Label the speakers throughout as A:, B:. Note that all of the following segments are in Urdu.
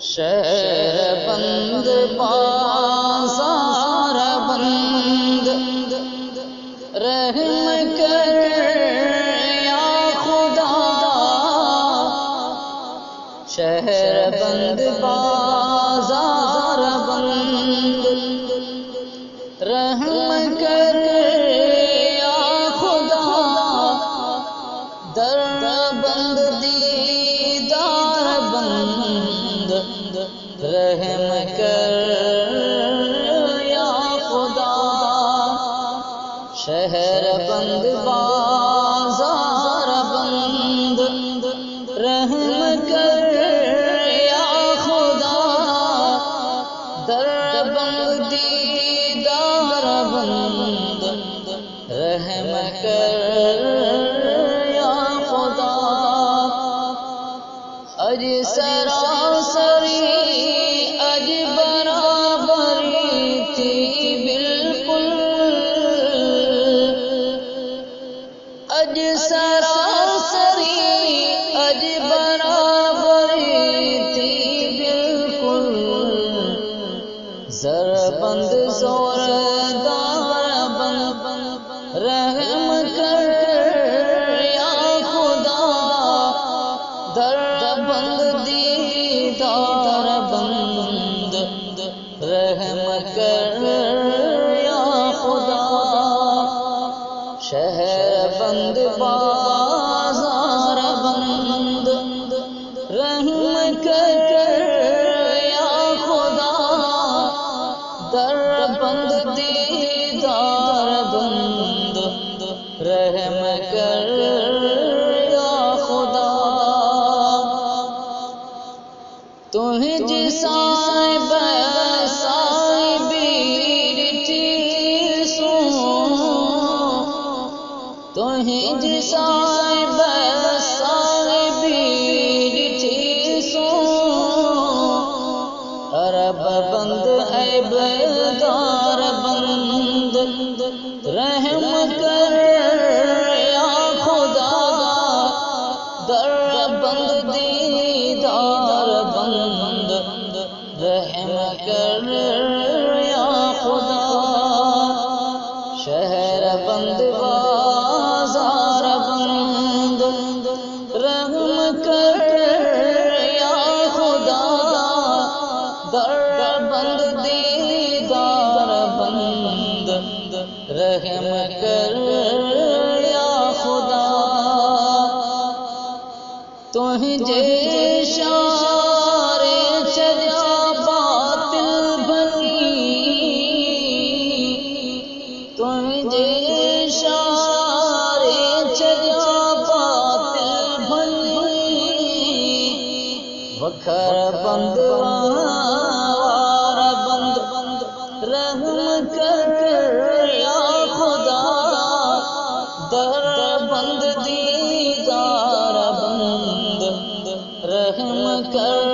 A: شہر بند بازار بند رحم کر یا خدا، شہر بند بازار بند رحم کر یا خدا، در بند دیدار بند رحم کر یا خدا، شہر بند بازار بند رحم کر یا خدا، در بند دیدار بند رحم کر یا خدا، اج سراسری اج برابری تھی بالکل، اج سراسری اج برابری تھی بالکل، زر بند زوردار بند رحم کر یا خدا، در بند دیدار بند رحم کر یا خدا، شہر بند بازار بند رحم کر یا خدا، در بند دیدار بند رحم کر یا خدا، تمہیں جسائے بسائے بیٹی سو، تمہیں جسائے بسائے بیٹی سو، عرب بند عیبدار بند رحم کر یا خدا، در بند دیدار بند رحم کر یا خدا، شہر بند بازار بند رحم کر یا خدا، در بند دیدار بند رحم کر یا خدا، تجھے شار چلا باطل بھلی، تجھے شار چلا باطل بھلی، وکھر بند وار بند رحم کر یا خدا، در بند دیدار بند رحم کر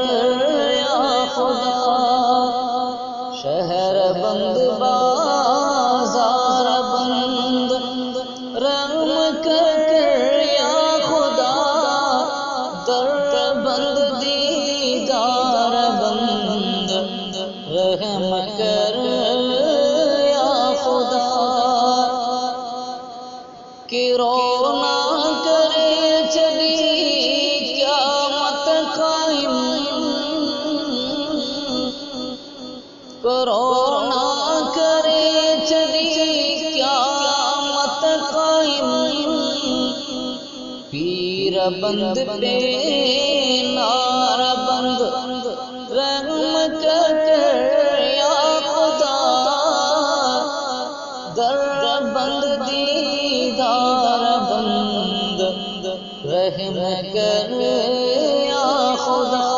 A: یا خدا، شہر بند بازار بند رحم کر یا خدا، در بند دیدار بند رحم کر یا خدا، کہ رونا کرے چلی قیامت قائم، رونا کرے چلی قیامت قائم، پیر بند پہ نار بند رحم کر یا خدا، در بند دیدار بند رحم کر یا خدا،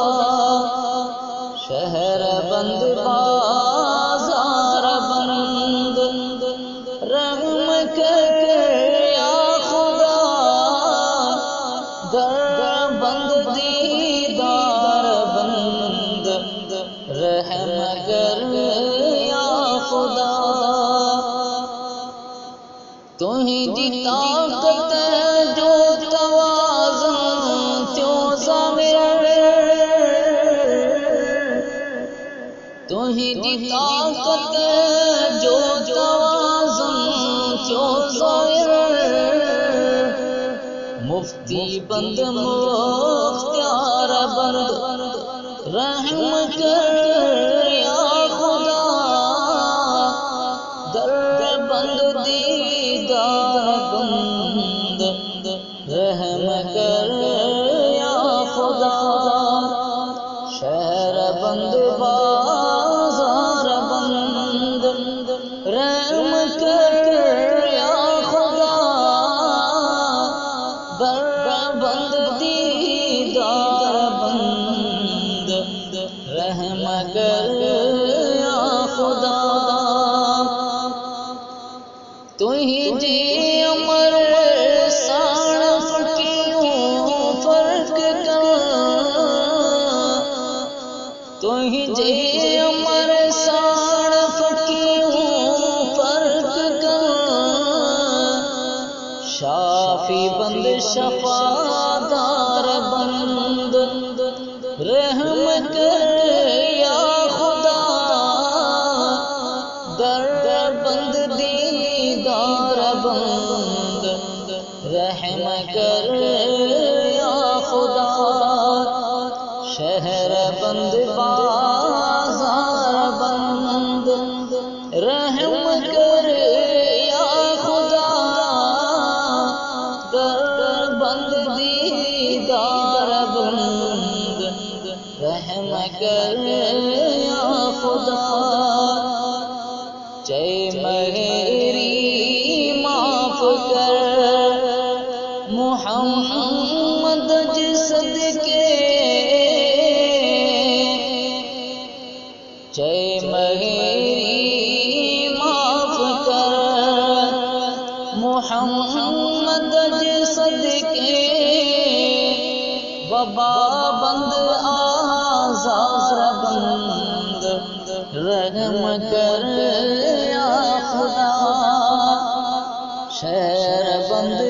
A: شہر بند بازار بند رحم کر یا خدا، در بند دیدار بند رحم کر یا خدا، تمہیں دی طاقت جو توازن تیوں ضامر تو ہی دی طاقت جو توازن جو ظاہر مفتی بند مختار بند رحم کر یا خدا در بند دیدار بند رحم کر یا خدا شہر بند بازار بند رحم کر یا خدا بر بند دیدار بند رحم کر یا خدا تو ہی جی امر ساڑ فکیوں فرق کر تو ہی جی امر ساڑ فکیوں فرق کر شافی بند شفادار بند رحم کر یا خدا در بند دیدار بند رحم کر یا خدا شہر بند بازار بند رحم کر یا خدا در بند دیدار بند رحم کر یا خدا چے میری معاف کر محمد جسد کے چے میری معاف کر محمد جسد کے وبا بند آزار بند رحم کر یا خدا شہر بند